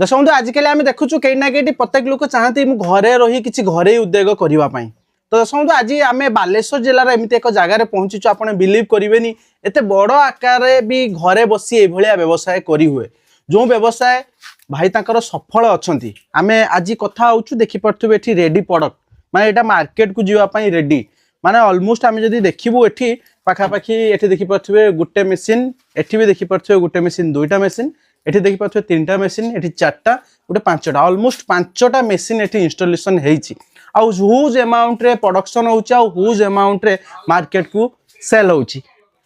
दर्शक बंधु आजिकल आम देखु कहीं ना कहीं प्रत्येक लोक चाहती घरे रही किसी घरे उद्योग करने। तो दर्शक बंधु आज आम बालेश्वर जिलार एमती एक जगार पहुंचीचु आप बिलीव करेनि एत बड़ आकार भी घरे बसी ये व्यवसाय करी हुए जो व्यवसाय भाई तांकर सफल अच्छा आम आज कथा होचु देखिपे ये रेडी प्रोडक्ट माने यहाँ मार्केट को जीवाई रेडी माने ऑलमोस्ट आम जब देखू ये पाखापाखि ये देखिपे गोटे मेसीन एटी भी देखिपे गोटे मेसीन दुईटा मेसीन एठी देखि पाथो तीनटा मेसीन एठी चारटा गोटे पांचटा ऑलमोस्ट पांचटा मेसीन एठी इंस्टॉलेशन हेइची आ ह्यूज अमाउंट रे प्रोडक्शन होउची आ ह्यूज अमाउंट रे मार्केट को सेल होउची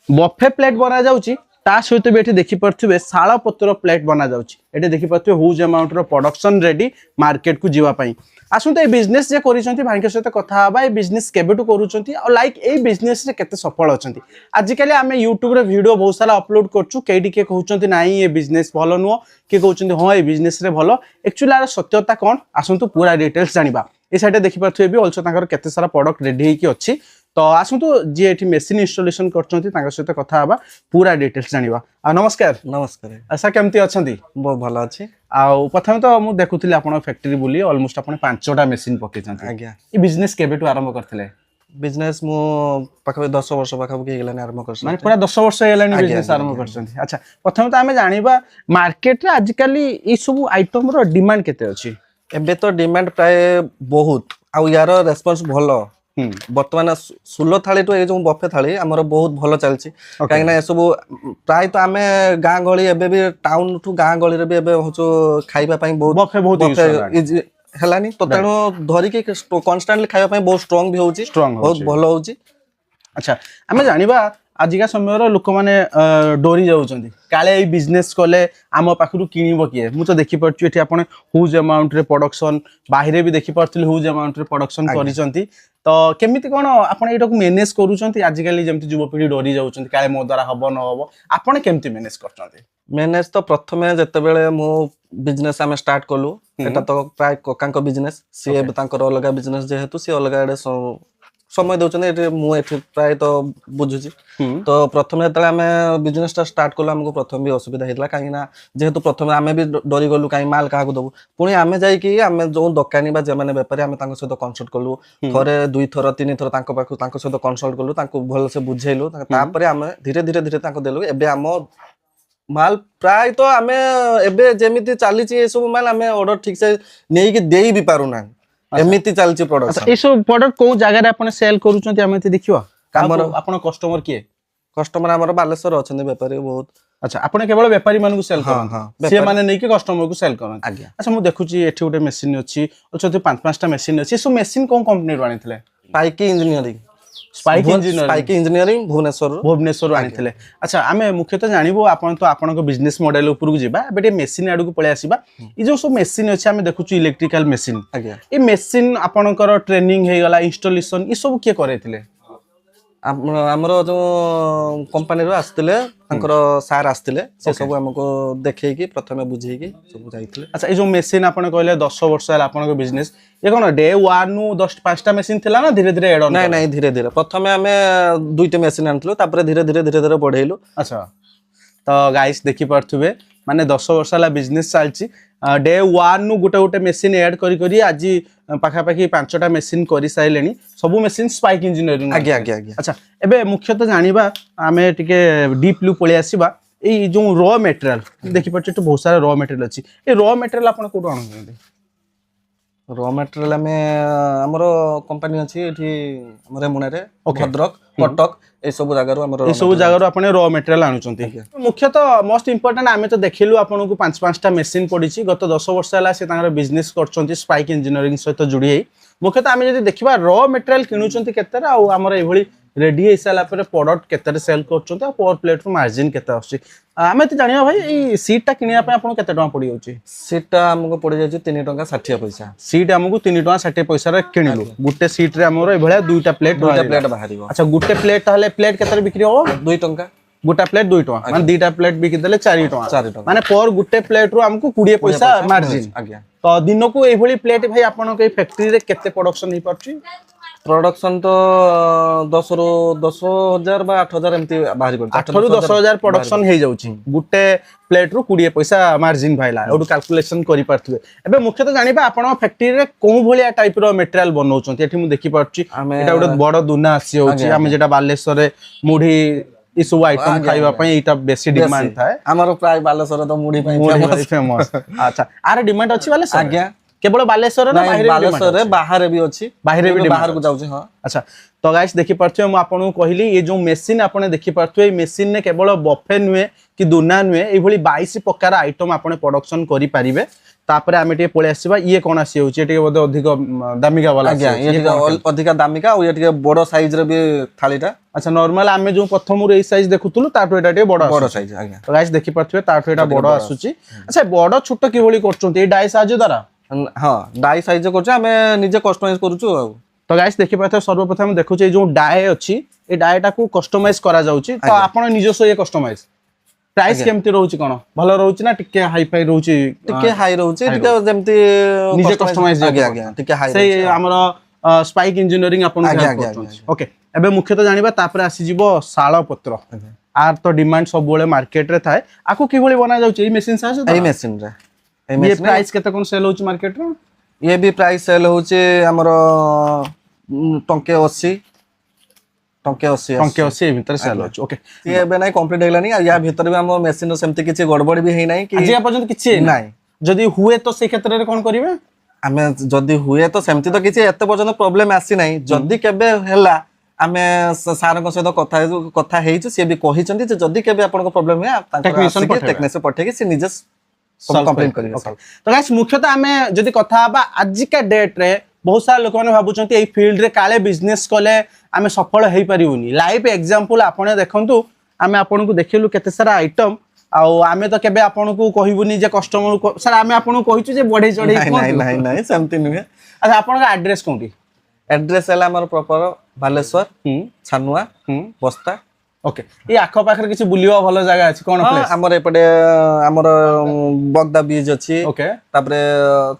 बफे प्लेट बना जाउची ता सहित भी एठी देखि परथिबे शाला पत्र प्लेट बना जाउची एठी देखि परथिबे ह्यूज अमाउंट रो प्रोडक्शन रेडी मार्केट को जीवा पई आसुन ए बिजनेस जे करिसंती भाई के सहित कथा हबा ए बिजनेस केबेटु करूचंती आ लाइक ए बिजनेस रे केते सफल अछंती आजिकली आमे यूट्यूब रे वीडियो बहुत सारा अपलोड करछु केडी के कहउचंती नाही ए बिजनेस भलो नुओ के कहउचंती हां ए बिजनेस रे भलो एक्चुअली आर सत्यता कोन आसुंतु पूरा डिटेल्स जानिबा ए साइड देखि परथु भी ऑल्सो ताकर केते सारा प्रोडक्ट रेडी हेकी अछि तो आसुंतु जे एठी मशीन इंस्टॉलेशन करचंती ताकर सहित कथा हबा पूरा डिटेल्स जानिबा आ नमस्कार नमस्कार आशा केमती अछंती बहुत भलो अछि आउ प्रथम तो मु देखुथिली आपण फैक्ट्री बुली ऑलमोस्ट आपण पांचटा मशीन पकेचंती आज्ञा ई बिजनेस केबेटु आरंभ करथिले बिजनेस मु पाखा 10 वर्ष पाखा के गेलानी आरंभ करछ माने पूरा 10 वर्ष हेलानी बिजनेस आरंभ करछंती अच्छा प्रथम तो हमें जानिबा मार्केट रे आजिकली ई सब आइटम रो डिमांड केते अछि एबे तो डिमांड प्राय बहुत आ यार रेस्पॉन्स भलो बर्तमान सुलो थाली तो ये जो बफे थाली हमर बहुत भलो चलछि काहे ना ए सब प्राय तो हमें गां गली एबे भी टाउन टू गां गली रे भी एबे होचो खाइबा पई बहुत बफे बहुत हेलानी तो तेणु धरिकी कन्स्टांटली खाइबा पई बहुत स्ट्रांग भी होउची बहुत भलो होउची अच्छा आमे जानिबा आजिका समय लोक मैंने डरी जाउछंती काले ए बिजनेस कले आम पाखरु किनिबो किए मु तो देखि परछु एठी आपण ह्यूज अमाउंट रे प्रोडक्शन बाहिरे भी देखि परथिले ह्यूज अमाउंट रे प्रोडक्शन करिसंती तो केमिति कोन आपण एटा को मैनेज करूछंती आजिकली जेमति युवपीढ़ी डरी जाउछंती काले मो द्वारा हबो न हबो आपण केमिति मैनेज करछंती मैनेज तो प्रथमे जते बेले मो बिजनेस आमे स्टार्ट कलु एटा तो प्राय कोकांको बिजनेस सी तांकर अलगा बिजनेस जेहेतु सी अलगा एडे समय दउछने मु एठी प्राय तो बुझुची तो प्रथमे तले आमे बिजनेस ता स्टार्ट करला हमको प्रथम भी असुविधा हेतला काहे ना जेहेतु प्रथमे आमे भी डरी गलु काहे माल काहा को दबु पुनी आमे जाई कि आमे जो दुकानी बा जे माने व्यापारी आमे तांको सहित कंसल्ट करलु थरे दुई थर तीन थर तांको पाखु तांको सहित कंसल्ट करलु तांको भल से बुझेलु तापरे आमे धीरे धीरे तांको देलु एबे हम माल प्राय तो आमे एबे जेमिति चालीची ए सब माल आमे ऑर्डर ठीक से नेई कि देई भी पारु ना एमिति चलची प्रोडक्ट ए सब प्रोडक्ट को जगह रे आपण सेल करूछंती आमे देखियो हमर आपण कस्टमर किए कस्टमर हमर बालेश्वर अछन व्यापारी बहुत अच्छा आपण केवल व्यापारी मानकु सेल करन से माने नै कि कस्टमर को सेल करन अच्छा मु देखुची एठी गोटे मशीन अछि अच्छा पांच पांचटा मशीन अछि सो मशीन कोन कंपनी रो आनिथिले स्पाइक इंजीनियरिंग भुवनेश्वर आनिथिले अच्छा आमे मुख्यतः जानिबो आपण तो आपनको बिजनेस मॉडल ऊपर को जिबा बेटे मशीन आडू को पळे आसीबा ई जो सब मशीन अछि आमे देखुची इलेक्ट्रिकल मशीन ई मशीन आपणकर ट्रेनिंग हे गला इंस्टॉलेशन ई सब के करैथिले हमर जो कंपनी रो आस्तिले तांकर सार आस्तिले से सब हमको देखै कि प्रथमे बुझै कि सब जाइथिले अच्छा ए जो मशीन आपण कहले 10 वर्ष हला आपनको बिजनेस ये कोन डे 1 नु 10 5टा मशीन थिला ना धीरे धीरे एड ऑन नहीं धीरे धीरे प्रथमे हमें दुईटा मशीन आनथलो तापर धीरे धीरे बढ़ेइलो अच्छा तो गाइस देखि परथुबे माने 10 वर्ष हला बिजनेस चलची डे 1 नु गोटे मशीन ऐड करी करी आज पाखापाखि 5टा मशीन करी साइलेनी सब मशीन स्पाइक इंजीनियरिंग आज्ञा अच्छा एबे मुख्यतः जानिबा आमे टिके डीप ब्लू पळे आसीबा ए जो रॉ मटेरियल देखि परछ तो बहुत सारा रॉ मटेरियल अछि ए रॉ मटेरियल आपण कोड आनछन्ती रॉ मटेरियल में हमर कंपनी अछि एठी हमरे मुने रे भद्रक कटक ए सब जगह हमर ए सब जगह आपण रॉ मटेरियल आनुचंती मुख्यतः मोस्ट इंपोर्टेंट आमे तो देखिलु आपण को 5-5टा मशीन पडिछि गत 10 वर्ष हला से तांगर बिजनेस करचंती स्पाइक इंजीनियरिंग सहित जुड़ी मुख्यतः आमे जदी देखिबा रॉ मटेरियल किनुचंती केतरा आ हमर एभली रेडी हे साला पर प्रोडक्ट केतरे सेल करचंती आ पर प्लेट रो मार्जिन केते आछि आमे तो जानिया भाई ई सीट टा किनिया पे आपण केते टका पड़ी होछि सीट टा हमको पड़ी जाछि 3 टका 60 पैसा सीट हमको 3 टका 60 पैसा रे किनिलु गुटे सीट रे हमर एभला दुईटा प्लेट बाहरिबो अच्छा गुटे प्लेट ताले प्लेट केते बिक्री हो 2 टका गोटा प्लेट 2 टका माने दीटा प्लेट बिकि देले 4 टका माने पर गुटे प्लेट रो हमको 20 पैसा मार्जिन आज्ञा तो दिन को एभली प्लेट भाई आपण के फैक्ट्री रे केते प्रोडक्शन हे परछि प्रोडक्शन तो 10 ବା 8,000 ଏମିତି ବାହାରି ପଡୁଛି 8 ରୁ 10,000 ପ୍ରଡକ୍ସନ ହେଇଯାଉଛି ଗୋଟେ ପ୍ଲେଟ ରୁ 20 ପଇସା ମାର୍ଜିନ ଭାଇଲା ଏଠୁ କାଲକୁଲେସନ କରିପାରୁଥିବେ। ଏବେ ମୁଖ୍ୟତଃ ଜାଣିବା ଆପଣଙ୍କ ଫ୍ୟାକ୍ଟ୍ରିରେ କୋଉ ଭଳିଆ ଟାଇପ ର ମେଟେରିଆଲ ବନଉଛନ୍ତି। ଏଠି ମୁଁ ଦେଖିପାରୁଛି ଏଟା ଗୋଟେ ବଡ ଦୁନା ଆସି ଯାଉଛି ଆମେ ଯେଟା ବାଲେଶ୍ୱରରେ ମୁଢି ଏ ସବୁ ଆଇଟମ ଖାଇବା ପାଇଁ ଏଇଟା ବେଶୀ ଡିମାଣ୍ଡ ଥାଏ। ଆମର ପ୍ରାୟ ବାଲେଶ୍ୱର ତ ମୁଢି ପାଇଁ ଫେମସ। ଆଚ୍ଛା ଆର ଡିମାଣ୍ଡ ଅଛି ବାଲେଶ୍ୱର? ଆଜ୍ଞା କେବଳ ବାଲେଶ୍ୱର ନା ବାଲେଶ୍ୱରରେ ବାହାରେ ବି ଅଛି, ବାହାରେ ବି ବାହାରକୁ ଯାଉଛି। ହଁ ଆଚ୍ଛା ତ ଗାଇସ୍ ଦେଖିପାରୁଥିବେ ମୁଁ ଆପଣଙ୍କୁ କହିଲି ଏ ଯୋଉ ମେସିନ୍ ଆପଣ ଦେଖିପାରୁଥିବେ ଏଇ ମେସିନରେ କେବଳ ବଫେ ନୁହେଁ କି ଦୁନା ନୁହେଁ ଏଇଭଳି 22 ପ୍ରକାର ଆଇଟମ ଆପଣ ପ୍ରଡକ୍ସନ କରିପାରିବେ। ତାପରେ ଆମେ ଟିକେ ପଳେଇ ଆସିବା ଇଏ କଣ ଆସି ଯାଉଛି ଟିକେ ବୋଧେ ଅଧିକ ଦାମିକା ବାଲା ଆଜ୍ଞା ଇଏ ଟିକେ ଅଧିକା ଦାମିକା ଆଉ ଇଏ ଟିକେ ବଡ ସାଇଜ ର ବି ଥାଳିଟା। ଆଚ୍ଛା ନର୍ମାଲ ଆମେ ଯୋଉ ପ୍ରଥମରୁ ଏଇ ସାଇଜ ଦେଖୁଥିଲୁ ତାଠୁ ଏଟା ଟିକେ ବଡ ସାଇଜ। ଆଜ୍ଞା ତ ଗାଇସ୍ ଦେଖିପାରୁଥିବେ ତାଠୁ ଏଟା ବଡ ଆସୁଛି। ଆଚ୍ଛା ବଡ ଛୋଟ କିଭଳି କରୁଛନ୍ତି ଏଇ ଡାଇ ସାହାଯ୍ୟ ଦ୍ୱାରା? ହଁ ଡାଇ ସାଇଜ କରୁଛୁ ଆମେ ନିଜେ କଷ୍ଟମାଇଜ କରୁଛୁ ଆଉ। ତ ଗାଇସ୍ ଦେଖିପାରୁଥିବେ ସର୍ବପ୍ରଥମେ ଦେଖୁଛେ ଏଇ ଯୋଉ ଡାଏ ଅଛି ଏଇ ଡାଏଟାକୁ କଷ୍ଟମାଇଜ କରାଯାଉଛି ତ ଆପଣ ନିଜସ୍ୱ ଇଏ କଷ୍ଟମାଇଜ ପ୍ରାଇସ୍ କେମିତି ରହୁଛି କଣ ଭଲ ରହୁଛି ନା ଟିକେ ହାଇ ଫାଇ ରହୁଛି? ଟିକେ ହାଇ ରହୁଛି ଟିକେ ଯେମିତି ନିଜେ କଷ୍ଟମାଇଜ ଟିକେ ହାଇ ସେଇ ଆମର ସ୍ପାଇକ୍ ଇଞ୍ଜିନିୟରିଂ ଆପଣ ଓକେ। ଏବେ ମୁଖ୍ୟତଃ ଜାଣିବା ତାପରେ ଆସିଯିବ ଶାଳ ପତ୍ର ଆର ତ ଡିମାଣ୍ଡ ସବୁବେଳେ ମାର୍କେଟରେ ଥାଏ ଆକୁ କିଭଳି ବନା ଯାଉଛି ଏଇ ମେସିନ ସାହାଯ୍ୟରେ? ଏଇ ମେସିନରେ ये प्राइस केते कोन सेल होची मार्केट रो? ये भी प्राइस सेल होची हमरो टंके 80 भीतर सेल होची। ओके ये बे नाही कंप्लीट हेलानी या भीतर भी हम मशीन सेमति किछि गड़बड़ भी हे नाही कि आज पर्यंत किछि नाही जदी हुए तो से क्षेत्र रे कोन करिवे? आमे जदी हुए तो सेमति तो किछि एते पर्यंत प्रॉब्लम आसी नाही जदी केबे हेला आमे सार को सहित कथा हेइछु से भी कहिसंती जे जदी केबे आपन को प्रॉब्लम है टेक्नीशियन पठेकी से निजे कंप्लेंट करिवे। तो गाइस मुख्यतः आमे जदी कथा बा आज का डेट रे बहुत सारा लोक माने भाबुचंती एई फील्ड रे काले बिजनेस कले आमे सफल हेई परिउनी। लाइव एग्जांपल आपने देखंतु आमे आपन को देखिलु केते सारा आइटम आउ आमे तो केबे आपन को कहिबुनी जे कस्टमर को सर आमे आपन को कहिचु जे बढ़े चढ़े नहीं सेमति नुहे। अच्छा आपन का एड्रेस कोंटी? एड्रेस है हमर प्रॉपर बालेश्वर छानुआ बस्ता। ओके ये आखो पाखर किछि बुलियो भलो जगह अछि कोन प्लेस? हमर एपटे हमर बगदा बीच अछि ओके तापरे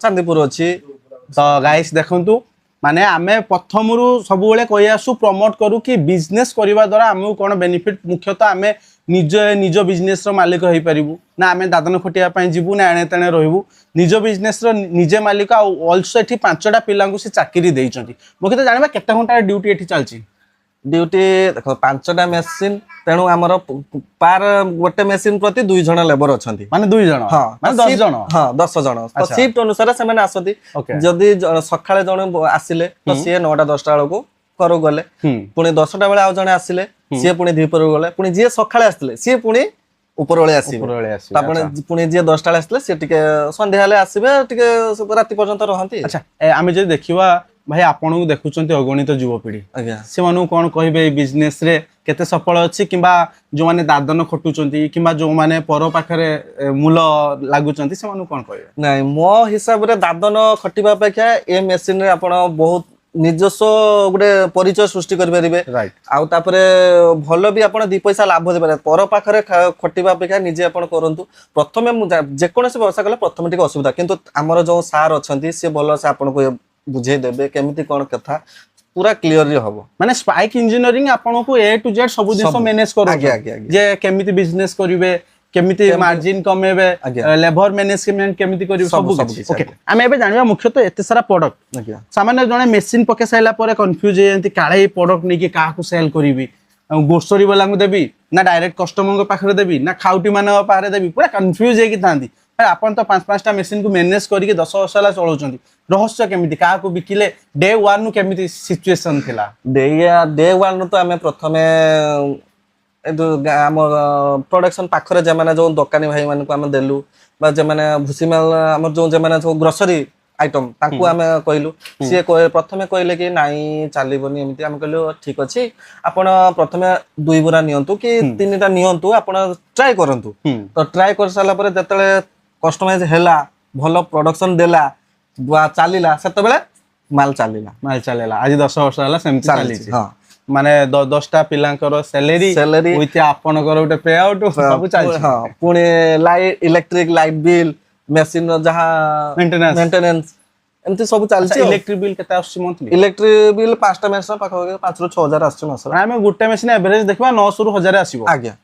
चांदीपुर अछि। तो गाइस देखंतु माने आमे प्रथमरु सब बेले कहि आसु प्रमोट करू कि बिजनेस करिवा द्वारा हमहु कोन बेनिफिट मुख्यतः आमे निज बिजनेस रो मालिक होई परिबु ना आमे दादन खटिया पई जिबु ना एणे तणे रहिबु निज बिजनेस रो निजे मालिक आ आल्सो एठी 5टा पिलांकु से चाकरी देइचंती। मुख्यतः जानिबा केते घंटा ड्यूटी एठी चलची? ड्यूटी देखो 5टा मशीन तेणु हमर पार गोटे मशीन प्रति 2 जण लेबर अछंती माने 2 जण हां माने 10 जण हां 10 जण तो शिफ्ट अनुसार से माने आसती जदी सखाळे जण आसिले तो सी 9टा 10टा बेलको करू गले पुनी 10टा बेले आ जण आसिले सी पुनी दीपर गले पुनी जे सखाळे आस्तिले सी पुनी ऊपर वाले आसीबे तापने पुनी जे 10टा आस्तिले सी टिके संध्या हले आसीबे टिके राति पर्यंत रहंती। अच्छा आमे जे देखिवा भाई आपन को देखुचंती अगणित युवपीढ़ी से मानु कोन कहबे बिजनेस रे केते सफल अछि किबा जो माने दादन खटुचंती किबा जो माने पर पाखरे मूल लागुचंती से मानु कोन कहबे? नाही मो हिसाब रे दादन खटिबा अपेक्षा ए मशीन रे आपण बहुत निजस्व गुटे परिचय सृष्टि कर परिबे राइट आउ तापरे भलो भी आपण 2 पैसा लाभ दे पारे पर पाखरे खटिबा अपेक्षा निजे आपण करंतु प्रथमे जे कोनसे व्यवसाय कले प्रथमे टिक असुविधा किंतु हमर जो सार अछंती से भलो से आपण को बुझे देबे केमिति कोन कथा पूरा क्लियरली हबो माने स्पाइक इंजीनियरिंग आपन को ए टू जेड सब दिन मैनेज करू जे केमिति बिजनेस करिवे केमिति मार्जिन कमेबे लेबर मैनेजमेंट केमिति करिवे सब कुछ। ओके हम एबे जानिबा मुख्यतः एते सारा प्रोडक्ट सामान्य जने मशीन पके साइला परे कंफ्यूज हेंती काळे प्रोडक्ट नै कि काहा को सेल करिवि ग्रोसरी वाला को देबी ना डायरेक्ट कस्टमर को पाखरे देबी ना खाउटी माने पाखरे देबी पूरा कंफ्यूज हे कि थांती आपन तो 5-5टा मशीन को मैनेज करके 10 वर्ष ला चलाउचंती रहस्य केमिति काहा को बिकिले डे 1 नु केमिति सिचुएशन थिला? डे 1 नु तो हमें प्रथमे हम प्रोडक्शन पाखरे जे माने जो दुकानी भाई मान को हम देलु बा जे माने भुसीमाल हमर जे माने जो ग्रोसरी आइटम ताकू हमें कहलु सी प्रथमे कहले कि नाई चलीबनी एमती हम कहलु ठीक अछि आपण प्रथमे 2 बोरा नियंतु कि 3टा नियंतु आपण ट्राई करंतु तो ट्राई कर साला परे जतले कस्टमाइज हैला भलो प्रोडक्शन देला बा चालीला सेते बेले माल चालीला आज 10 वर्ष होला सेमती चाली हां माने 10टा पिलांकर सैलरी विथ आपनकर उटे पे आउट सब चाली हां Pune light electric light bill machine जहा मेंटेनेंस ଏମିତି ସବୁ ଚାଲିଛି। ଇଲେକ୍ଟ୍ରିକ ବିଲ୍ କେତେ ଆସୁଛି ମନ୍ଥଲି? ଇଲେକ୍ଟ୍ରିକ ବିଲ୍ 5ଟା ମେସିନ ପାଖାପାଖି 5 ରୁ 6 ହଜାର ଆସୁଛି ମାସରେ। ଆମେ ଗୋଟେ ମେସିନ ଏଭରେଜ ଦେଖିବା 900 ରୁ 1000 ଆସିବ। ଆଜ୍ଞା।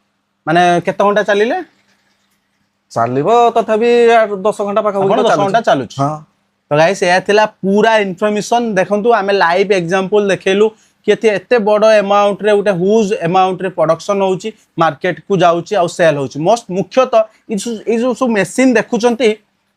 ମାନେ କେତେ ଘଣ୍ଟା ଚାଲିଲେ? ଚାଲିବ ତଥାପି 10 ଘଣ୍ଟା ପାଖାପାଖି 10 ଘଣ୍ଟା ଚାଲୁଛି। ହଁ। तो गाइस यह थिला पूरा इनफॉरमेशन देखंतु आमे लाइव एग्जांपल देखेलु कि एते बड़ अमाउंट रे उटे ह्यूज अमाउंट रे प्रोडक्शन होउची मार्केट को जाउची आ सेल होउची। मोस्ट मुख्यतः ई जो सब मशीन देखुचंती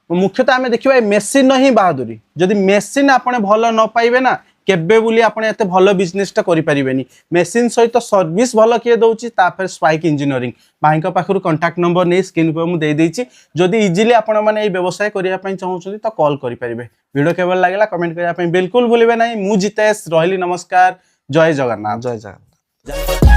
मुख्यतः आमे देखिबा मशीन ही बहादुरी। जदि मशीन आपने भल न पाइबे ना केबे बुली आपने एते भल बिजनेस टा करि परिबेनी। मशीन सहित सर्विस भल किए दउची तापर स्पाइक इंजीनियरिंग भाई का पाखरु कांटेक्ट नंबर नै स्क्रीन पर मु दे देइची। जदि इजीली आपण माने ए व्यवसाय करिया पई चाहउछथि तो कॉल करि परिबे। वीडियो केवल लागला कमेंट करिया पई बिल्कुल भूलिबे नै। मु जितेश रहली नमस्कार। जय जगन्नाथ। जय जगन्नाथ।